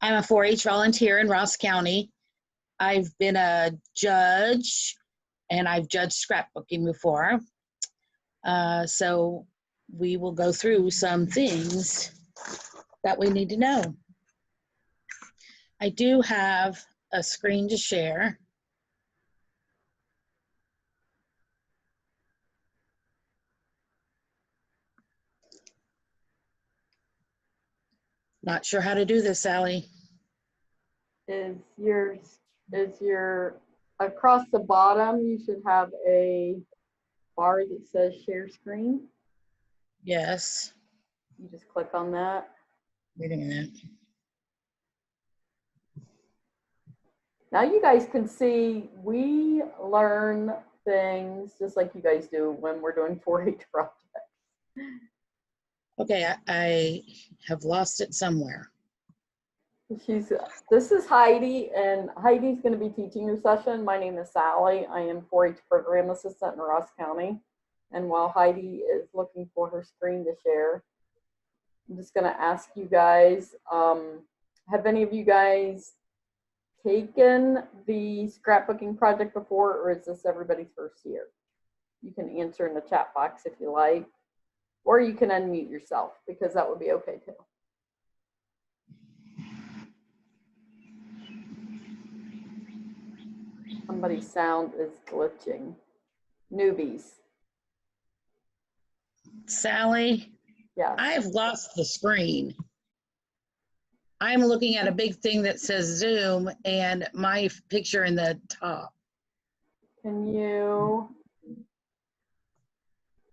I'm a 4-H volunteer in Ross County. I've been a judge and I've judged scrapbooking before. So we will go through some things that we need to know. I do have a screen to share. Not sure how to do this, Sally. Is your across the bottom, you should have a bar that says share screen. Yes. You just click on that. Wait a minute. Now you guys can see we learn things just like you guys do when we're doing 4-H projects. Okay, I have lost it somewhere. This is Heidi, and Heidi's going to be teaching your session. My name is Sally. I am 4-H program assistant in Ross County. And while Heidi is looking for her screen to share, I'm just going to ask you guys, have any of you guys taken the scrapbooking project before, or is this everybody's first year? You can answer in the chat box if you like, or you can unmute yourself because that would be okay too. Somebody's sound is glitching. Newbies. Sally? Yeah. I've lost the screen. I'm looking at a big thing that says Zoom and my picture in the top. Can you?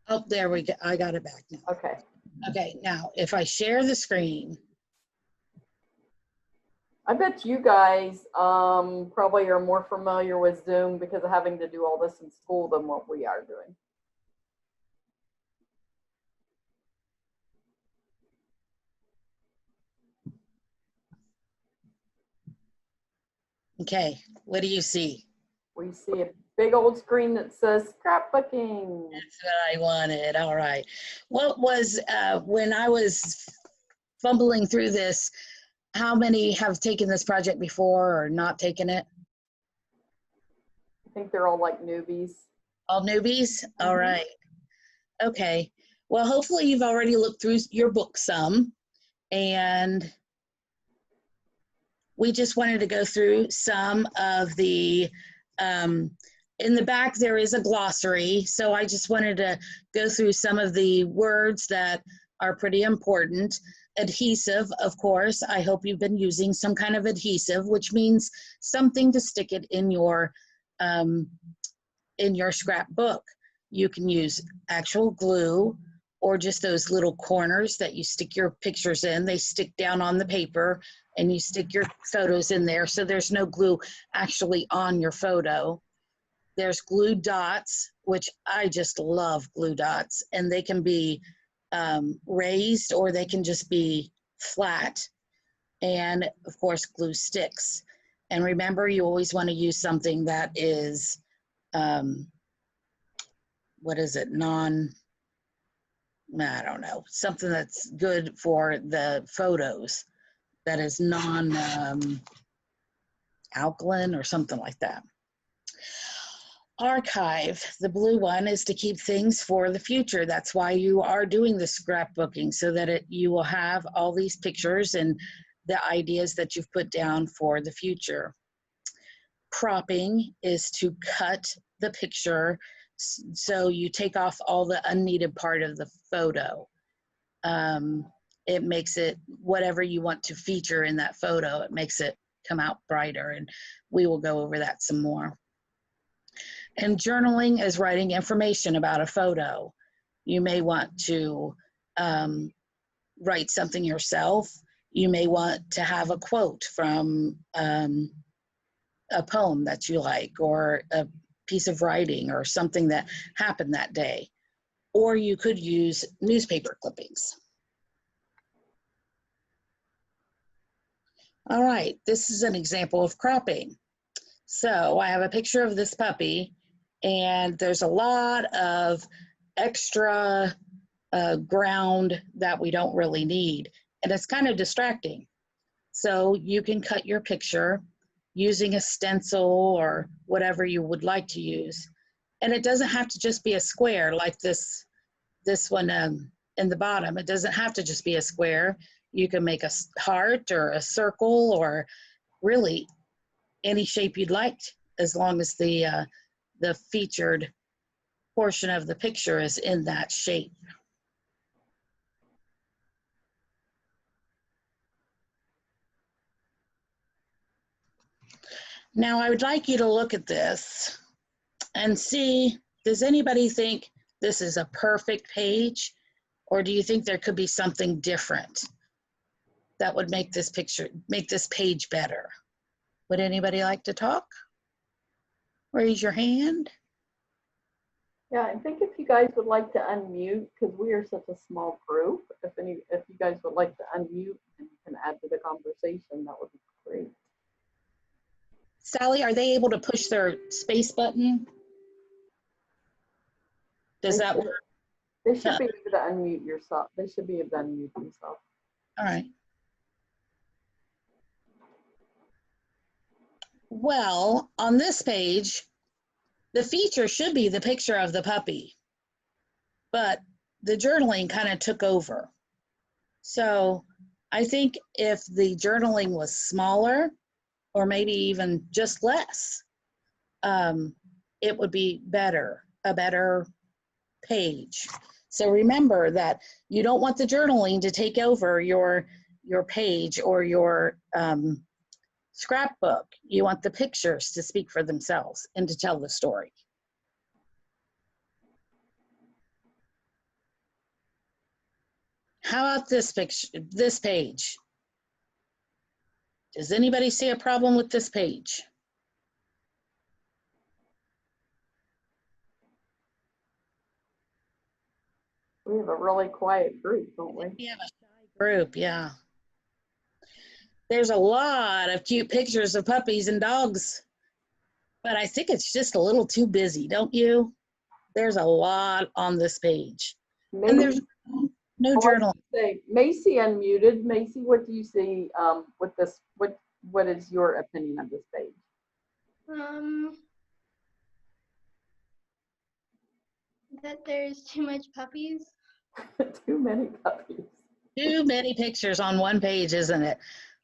Oh, there we go. I got it back now. Okay. Okay, now if I share the screen. I bet you guys probably are more familiar with Zoom because of having to do all this in school than what we are doing. Okay, what do you see? We see a big old screen that says scrapbooking. That's what I wanted. All right. What was, when I was fumbling through this, how many have taken this project before or not taken it? I think they're all like newbies. All newbies? All right. Okay. Well, hopefully you've already looked through your book some, and we just wanted to go through some of the, in the back there is a glossary, so I just wanted to go through some of the words that are pretty important. Adhesive, of course, I hope you've been using some kind of adhesive, which means something to stick it in your scrapbook. You can use actual glue or just those little corners that you stick your pictures in. They stick down on the paper and you stick your photos in there, so there's no glue actually on your photo. There's glue dots, which I just love glue dots, and they can be raised or they can just be flat. And of course, glue sticks. And remember, you always want to use something that is, what is it, I don't know, something that's good for the photos, that is non-alkaline or something like that. Archive, the blue one, is to keep things for the future. That's why you are doing the scrapbooking, so that you will have all these pictures and the ideas that you've put down for the future. Cropping is to cut the picture so you take off all the unneeded part of the photo. It makes it whatever you want to feature in that photo, it makes it come out brighter, and we will go over that some more. And journaling is writing information about a photo. You may want to write something yourself. You may want to have a quote from a poem that you like, or a piece of writing, or something that happened that day. Or you could use newspaper clippings. All right, this is an example of cropping. So I have a picture of this puppy, and there's a lot of extra ground that we don't really need, and it's kind of distracting. So you can cut your picture using a stencil or whatever you would like to use. And it doesn't have to just be a square like this one in the bottom. It doesn't have to just be a square. You can make a heart or a circle or really any shape you'd like, as long as the featured portion of the picture is in that shape. Now I would like you to look at this and see, does anybody think this is a perfect page, or do you think there could be something different that would make this page better? Would anybody like to talk? Raise your hand. Yeah, I think if you guys would like to unmute, because we are such a small group, if you guys would like to unmute and you can add to the conversation, that would be great. Sally, are they able to push their space button? Does that work? They should be able to unmute yourself. They should be able to unmute themselves. All right. Well, on this page, the feature should be the picture of the puppy, but the journaling kind of took over. So I think if the journaling was smaller, or maybe even just less, it would be a better page. So remember that you don't want the journaling to take over your page or your scrapbook. You want the pictures to speak for themselves and to tell the story. How about this page? Does anybody see a problem with this page? We have a really quiet group, don't we? We have a shy group, yeah. There's a lot of cute pictures of puppies and dogs, but I think it's just a little too busy, don't you? There's a lot on this page. Maybe, and there's no journal. Say, Macy unmuted. Macy, what do you see with this? What is your opinion of this page? That there's too much puppies. Too many puppies. Too many pictures on one page, isn't it?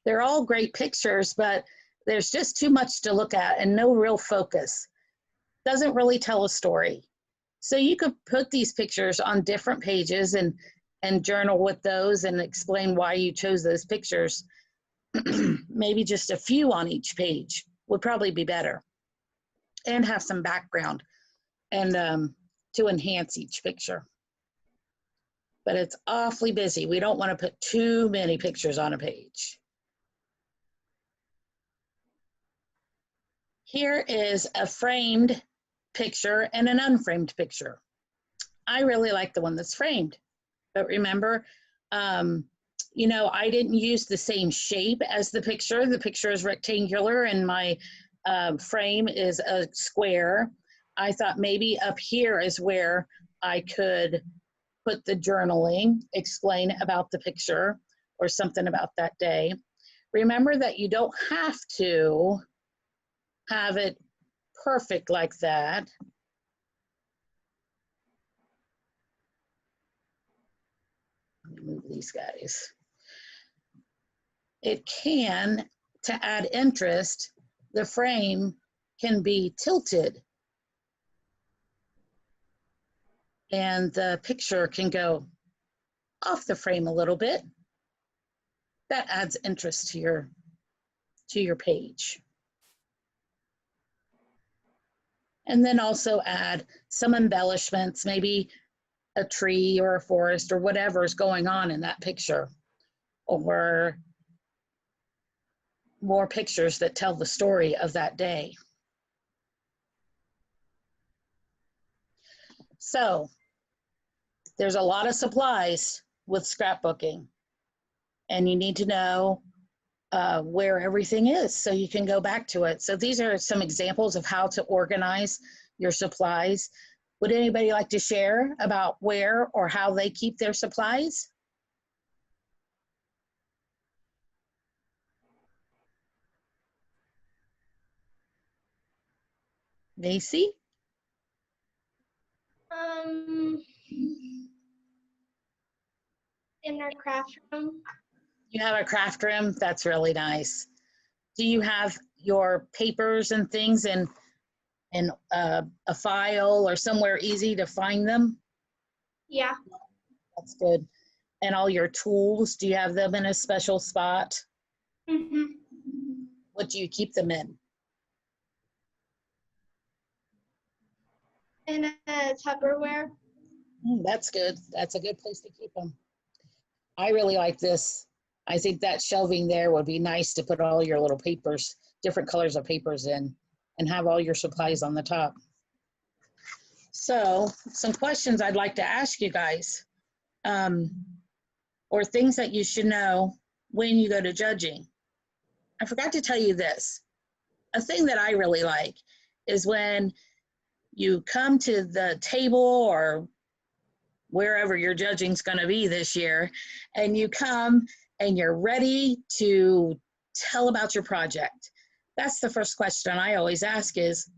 They're all great pictures, but there's just too much to look at and no real focus. Doesn't really tell a story. So you could put these pictures on different pages and journal with those and explain why you chose those pictures. Maybe just a few on each page would probably be better, and have some background and to enhance each picture. But it's awfully busy. We don't want to put too many pictures on a page. Here is a framed picture and an unframed picture. I really like the one that's framed, but remember, you know, I didn't use the same shape as the picture. The picture is rectangular and my frame is a square. I thought maybe up here is where I could put the journaling, explain about the picture or something about that day. Remember that you don't have to have it perfect like that. Let me move these guys. It can, to add interest, the frame can be tilted and the picture can go off the frame a little bit. That adds interest to your page. And then also add some embellishments, maybe a tree or a forest or whatever is going on in that picture, or more pictures that tell the story of that day. So there's a lot of supplies with scrapbooking, and you need to know where everything is so you can go back to it. So these are some examples of how to organize your supplies. Would anybody like to share about where or how they keep their supplies? Macy? In our craft room. You have a craft room? That's really nice. Do you have your papers and things in a file or somewhere easy to find them? Yeah. That's good. And all your tools, do you have them in a special spot? Mm-hmm. What do you keep them in? In a Tupperware. That's good. That's a good place to keep them. I really like this. I think that shelving there would be nice to put all your little papers, different colors of papers in, and have all your supplies on the top. So some questions I'd like to ask you guys, or things that you should know when you go to judging. I forgot to tell you this. A thing that I really like is when you come to the table or wherever your judging's going to be this year, and you come and you're ready to tell about your project. That's the first question I always ask is,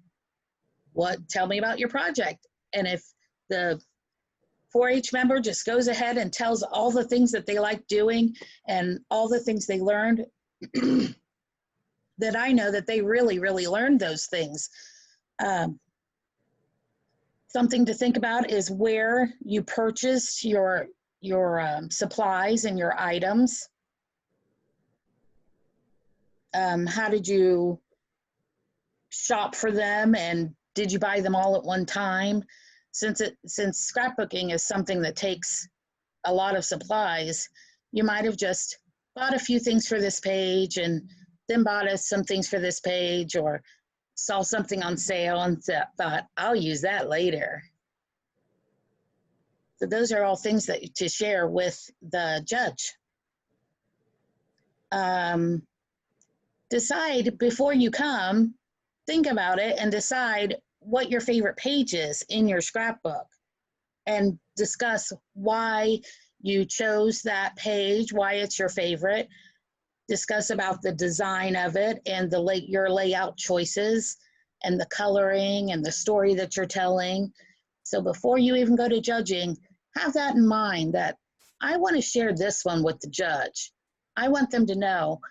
tell me about your project. And if the 4-H member just goes ahead and tells all the things that they like doing and all the things they learned, that I know that they really, really learned those things. Something to think about is where you purchased your supplies and your items. How did you shop for them, and did you buy them all at one time? Since scrapbooking is something that takes a lot of supplies, you might have just bought a few things for this page and then bought us some things for this page, or saw something on sale and thought, I'll use that later. So those are all things that to share with the judge. Decide before you come, think about it and decide what your favorite page is in your scrapbook, and discuss why you chose that page, why it's your favorite. Discuss about the design of it and your layout choices and the coloring and the story that you're telling. So before you even go to judging, have that in mind, that I want to share this one with the judge. I want them to know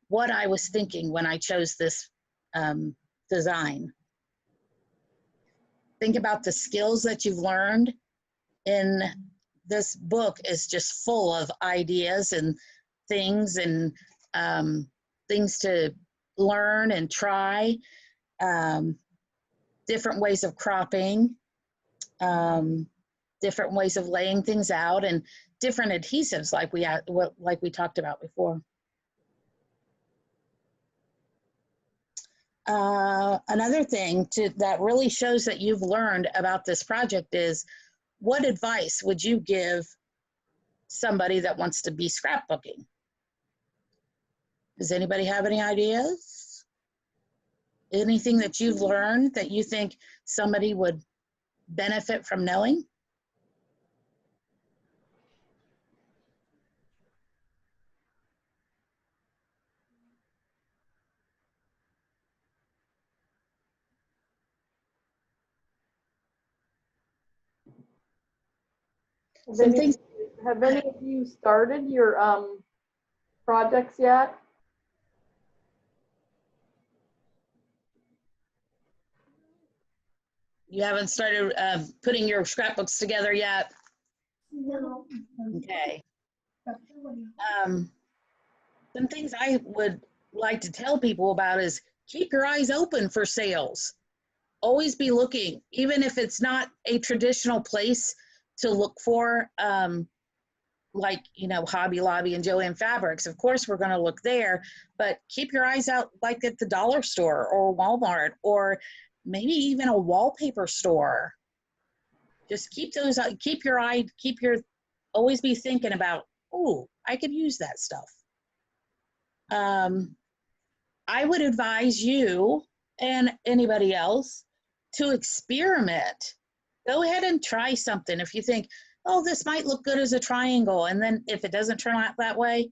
what I was thinking when I chose this design. Think about the skills that you've learned. In this book is just full of ideas and things and things to learn and try, different ways of cropping, different ways of laying things out, and different adhesives like we talked about before. Another thing that really shows that you've learned about this project is, what advice would you give somebody that wants to be scrapbooking? Does anybody have any ideas? Anything that you've learned that you think somebody would benefit from knowing? Have any of you started your projects yet? You haven't started putting your scrapbooks together yet? No. Okay. Some things I would like to tell people about is keep your eyes open for sales. Always be looking, even if it's not a traditional place to look for, like, Hobby Lobby and Joann Fabrics. Of course, we're going to look there, but keep your eyes out, like at the dollar store or Walmart, or maybe even a wallpaper store. Just keep those, always be thinking about, oh, I could use that stuff. I would advise you and anybody else to experiment. Go ahead and try something. If you think, oh, this might look good as a triangle, and then if it doesn't turn out that way,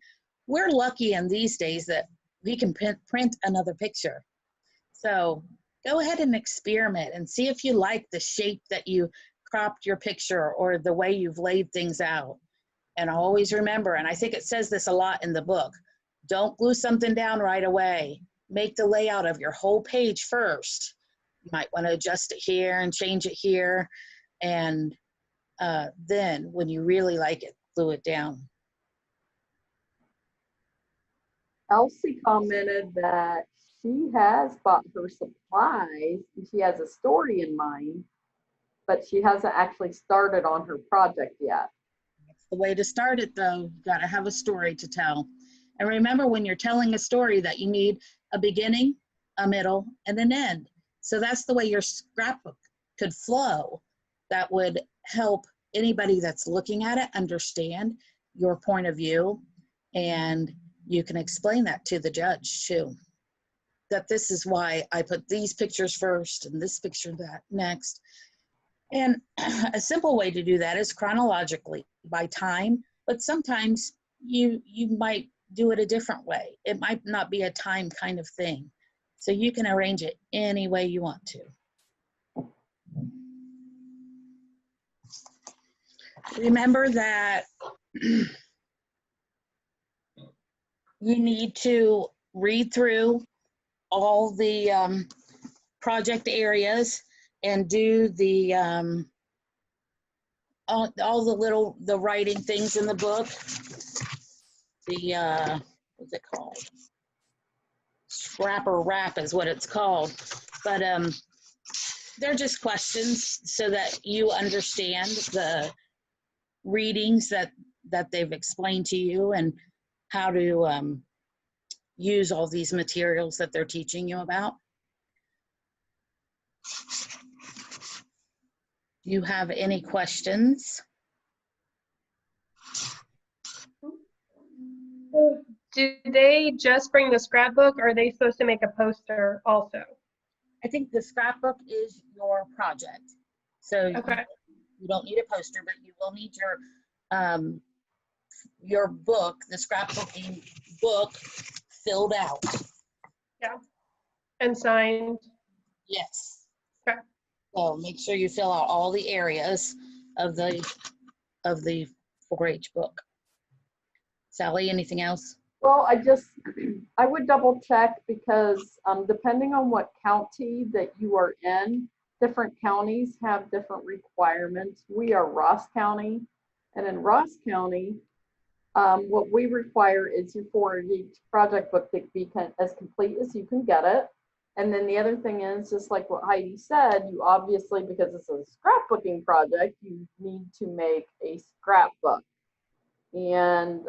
we're lucky in these days that we can print another picture. So go ahead and experiment and see if you like the shape that you cropped your picture or the way you've laid things out. And always remember, and I think it says this a lot in the book, don't glue something down right away. Make the layout of your whole page first. You might want to adjust it here and change it here. And then when you really like it, glue it down. Elsie commented that she has bought her supplies and she has a story in mind, but she hasn't actually started on her project yet. That's the way to start it, though. You've got to have a story to tell. And remember, when you're telling a story, that you need a beginning, a middle, and an end. So that's the way your scrapbook could flow. That would help anybody that's looking at it understand your point of view, and you can explain that to the judge too. That this is why I put these pictures first and this picture that next. And a simple way to do that is chronologically by time, but sometimes you might do it a different way. It might not be a time kind of thing. So you can arrange it any way you want to. Remember that you need to read through all the project areas and do the all the writing things in the book. The what's it called? Scrap or wrap is what it's called. But they're just questions so that you understand the readings that they've explained to you and how to use all these materials that they're teaching you about. Do you have any questions? Do they just bring the scrapbook, or are they supposed to make a poster also? I think the scrapbook is your project. So Okay. you don't need a poster, but you will need your book, the scrapbooking book, filled out. Yeah. And signed. Yes. Okay. So make sure you fill out all the areas of the 4-H book. Sally, anything else? Well, I would double check because depending on what county that you are in, different counties have different requirements. We are Ross County, and in Ross County, what we require is your 4-H project book to be as complete as you can get it. And then the other thing is, just like what Heidi said, you obviously, because it's a scrapbooking project, you need to make a scrapbook. And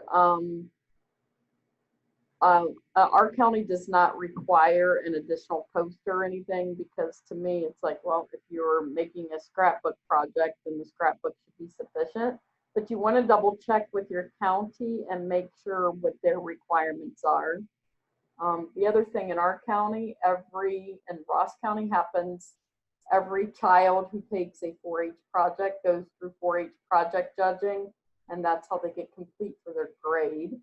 our county does not require an additional poster or anything, because to me, it's like, well, if you're making a scrapbook project, then the scrapbook should be sufficient. But you want to double check with your county and make sure what their requirements are. The other thing in our county, in Ross County happens, every child who takes a 4-H project goes through 4-H project judging, and that's how they get complete for their grade.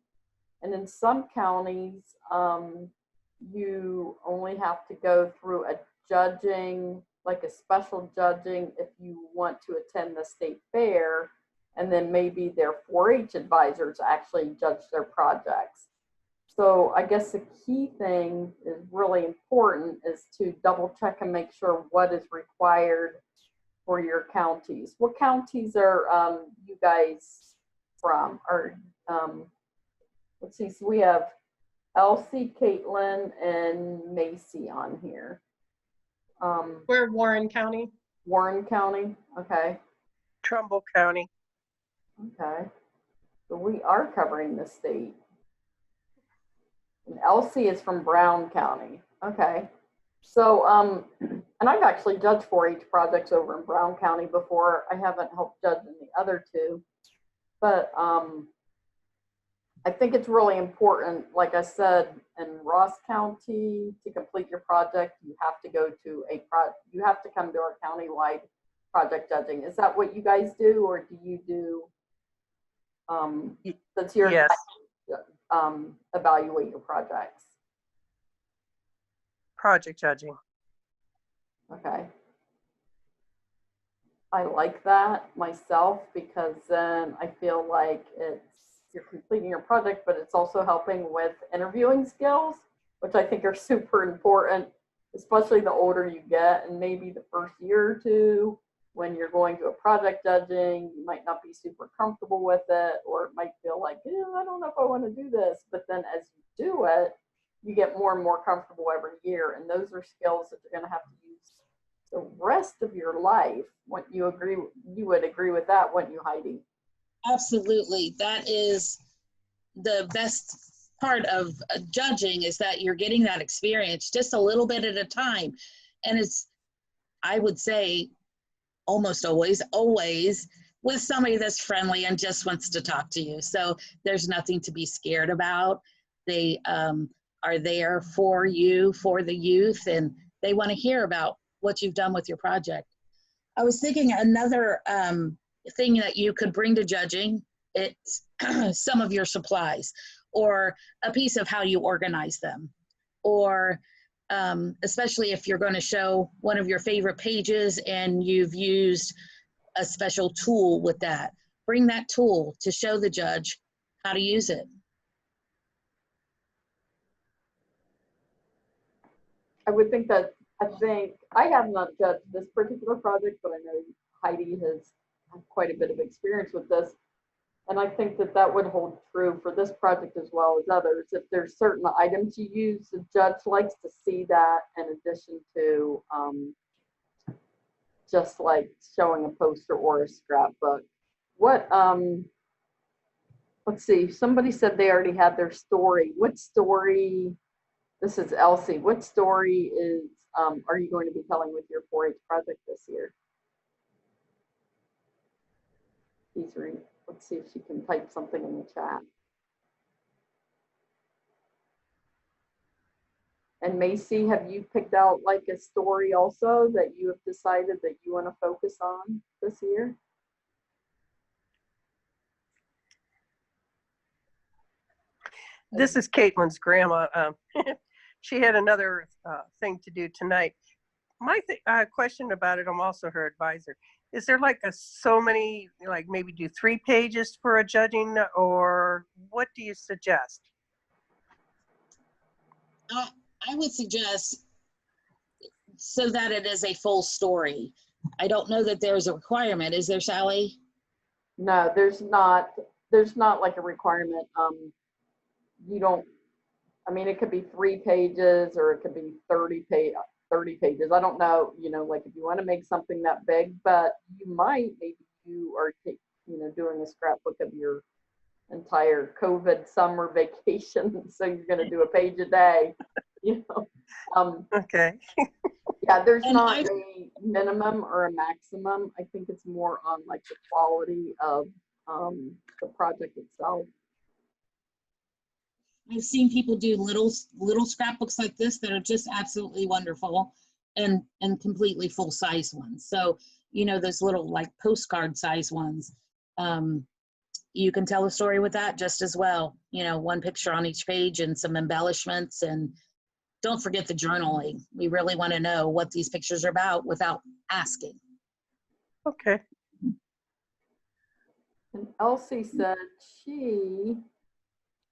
And in some counties, you only have to go through a judging, like a special judging, if you want to attend the state fair, and then maybe their 4-H advisors actually judge their projects. So I guess the key thing is really important is to double check and make sure what is required for your counties. What counties are you guys from? Or let's see, so we have Elsie, Caitlin, and Macy on here. We're Warren County. Warren County, okay. Trumbull County. Okay, so we are covering the state. And Elsie is from Brown County, okay. So, and I've actually judged 4-H projects over in Brown County before. I haven't helped judge in the other two, but I think it's really important, like I said, in Ross County, to complete your project, you have to go to you have to come to our county-wide project judging. Is that what you guys do, or do you do, that's your Yes. evaluate your projects? Project judging. Okay. I like that myself because then I feel like you're completing your project, but it's also helping with interviewing skills, which I think are super important, especially the older you get, and maybe the first year or two when you're going to a project judging, you might not be super comfortable with it, or it might feel like, I don't know if I want to do this. But then as you do it, you get more and more comfortable every year, and those are skills that you're going to have to use the rest of your life. What you would agree with that, wouldn't you, Heidi? Absolutely. That is the best part of judging, is that you're getting that experience just a little bit at a time. And it's, I would say, almost always with somebody that's friendly and just wants to talk to you. So there's nothing to be scared about. They are there for you, for the youth, and they want to hear about what you've done with your project. I was thinking another thing that you could bring to judging, it's some of your supplies, or a piece of how you organize them, or especially if you're going to show one of your favorite pages and you've used a special tool with that. Bring that tool to show the judge how to use it. I would think that, I have not judged this particular project, but I know Heidi has had quite a bit of experience with this. And I think that that would hold true for this project as well as others. If there's certain items you use, the judge likes to see that in addition to just like showing a poster or a scrapbook. Let's see, somebody said they already had their story. What story, this is Elsie, what story are you going to be telling with your 4-H project this year? Let's see if she can type something in the chat. And Macy, have you picked out like a story also that you have decided that you want to focus on this year? This is Caitlin's grandma. She had another thing to do tonight. My question about it, I'm also her advisor. Is there like so many, like maybe do 3 pages for a judging, or what do you suggest? I would suggest so that it is a full story. I don't know that there's a requirement. Is there, Sally? No, there's not like a requirement. You don't, I mean, it could be 3 pages or it could be 30 pages. I don't know, like if you want to make something that big, but maybe you are, doing a scrapbook of your entire COVID summer vacation. So you're going to do a page a day, Okay. Yeah, there's not a minimum or a maximum. I think it's more on like the quality of the project itself. I've seen people do little scrapbooks like this that are just absolutely wonderful, and completely full size ones. So, those little like postcard size ones, you can tell a story with that just as well. 1 picture on each page and some embellishments. And don't forget the journaling. We really want to know what these pictures are about without asking. Okay. And Elsie said she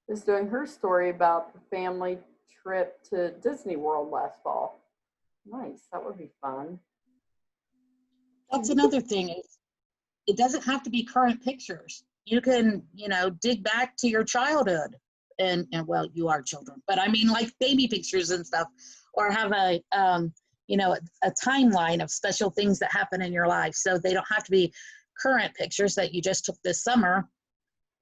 is doing her story about the family trip to Disney World last fall. Nice, that would be fun. That's another thing. It doesn't have to be current pictures. You can, dig back to your childhood, and well, you are children, but I mean like baby pictures and stuff, or have a timeline of special things that happen in your life. So they don't have to be current pictures that you just took this summer.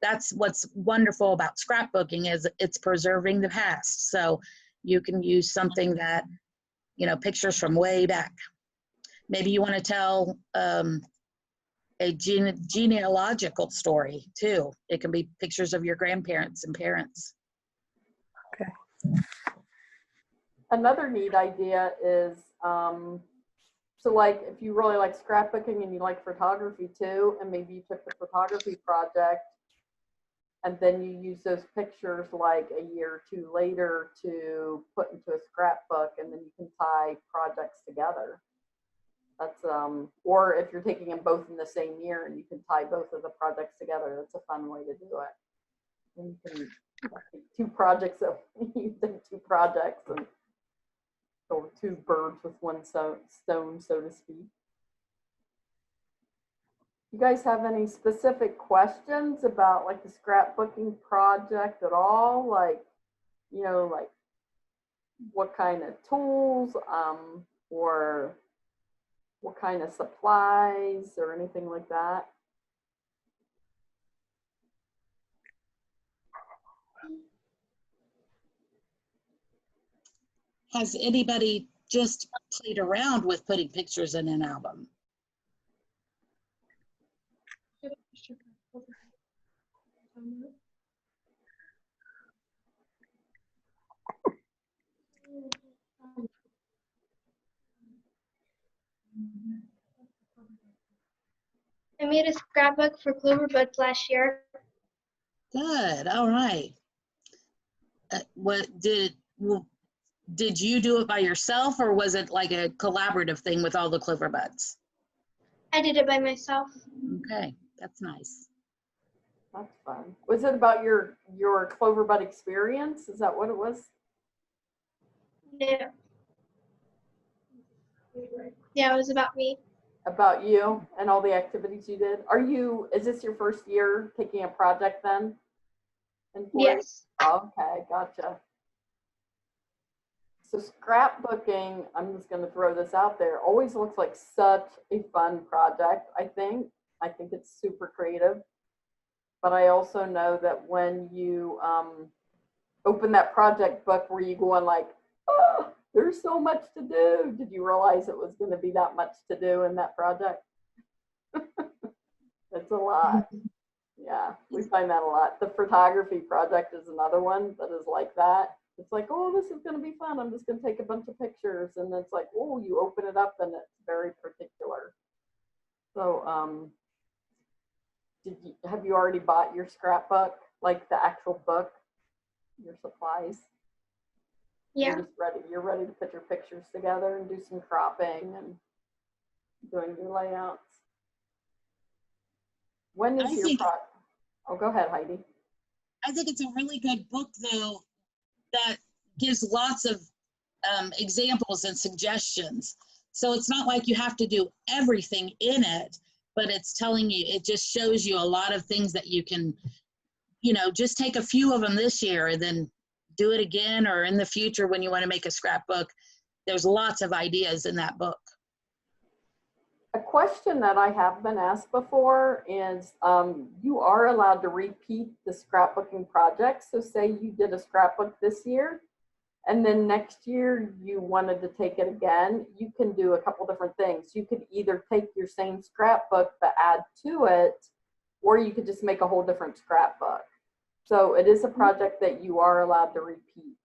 That's what's wonderful about scrapbooking, is it's preserving the past. So you can use something that, pictures from way back. Maybe you want to tell a genealogical story too. It can be pictures of your grandparents and parents. Okay. Another neat idea is, so like if you really like scrapbooking and you like photography too, and maybe you took the photography project and then you use those pictures like a year or 2 later to put into a scrapbook, and then you can tie projects together. That's, or if you're taking them both in the same year and you can tie both of the projects together, that's a fun way to do it. And you can take two projects, you take two projects and kill two birds with one stone, so to speak. You guys have any specific questions about like the scrapbooking project at all? Like, you know, like what kind of tools, or what kind of supplies or anything like that? Has anybody just played around with putting pictures in an album? I made a scrapbook for clover buds last year. Good, all right. Did you do it by yourself, or was it like a collaborative thing with all the clover buds? I did it by myself. Okay, that's nice. That's fun. Was it about your clover bud experience? Is that what it was? Yeah. Yeah, it was about me. About you and all the activities you did? Is this your first year taking a project then? Yes. Okay, gotcha. So scrapbooking, I'm just gonna throw this out there, always looks like such a fun project, I think. I think it's super creative. But I also know that when you open that project book where you go on like, oh, there's so much to do. Did you realize it was gonna be that much to do in that project? It's a lot. Yeah, we find that a lot. The photography project is another one that is like that. It's like, oh, this is going to be fun. I'm just going to take a bunch of pictures. And it's like, oh, you open it up and it's very particular. So have you already bought your scrapbook, like the actual book, your supplies? Yeah. You're ready to put your pictures together and do some cropping and doing your layouts. When is your project? Oh, go ahead, Heidi. I think it's a really good book, though, that gives lots of examples and suggestions. So it's not like you have to do everything in it, but it's telling you, it just shows you a lot of things that you can, you know, just take a few of them this year and then do it again, or in the future when you want to make a scrapbook. There's lots of ideas in that book. A question that I have been asked before is, you are allowed to repeat the scrapbooking project. So say you did a scrapbook this year, and then next year you wanted to take it again, you can do a couple different things. You could either take your same scrapbook but add to it, or you could just make a whole different scrapbook. So it is a project that you are allowed to repeat.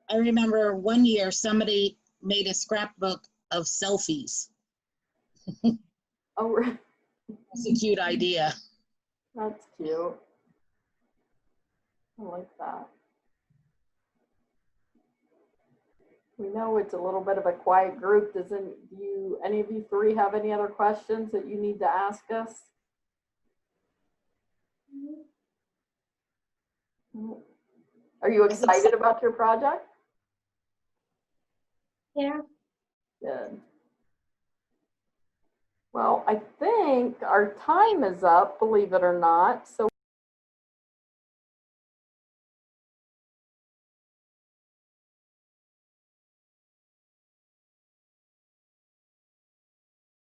I remember one year somebody made a scrapbook of selfies. Oh, That's a cute idea. that's cute. I like that. We know it's a little bit of a quiet group. Do any of you three have any other questions that you need to ask us? Are you excited about your project? Yeah. Good. Well, I think our time is up, believe it or not. So